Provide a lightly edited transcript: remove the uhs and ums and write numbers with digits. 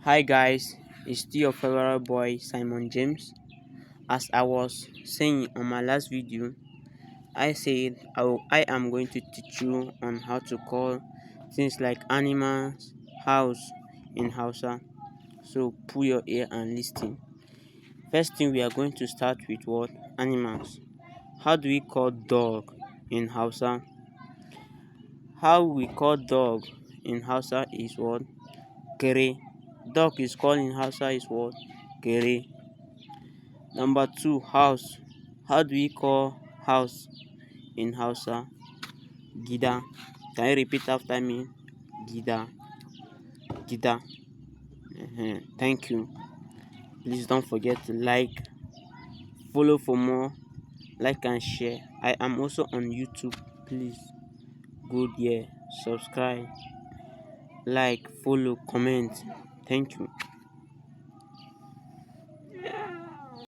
Hi guys, it's still your favorite boy Simon James. As I was saying on my last video, I said I am going to teach you on how to call things like animals, house in Hausa. So pull your ear and listen. First thing we are going to start with what? Animals. How do we call dog in Hausa? How we call dog in Hausa is what? Kere. Dog is called in Hausa is what? Kere. Number two, house. How do we call house in Hausa? Gida. Can you repeat after me? Gida. Gida. Thank you. Please don't forget to like, follow for more, like and share. I am also on YouTube. Please go there, subscribe, like, follow, comment. Thank you.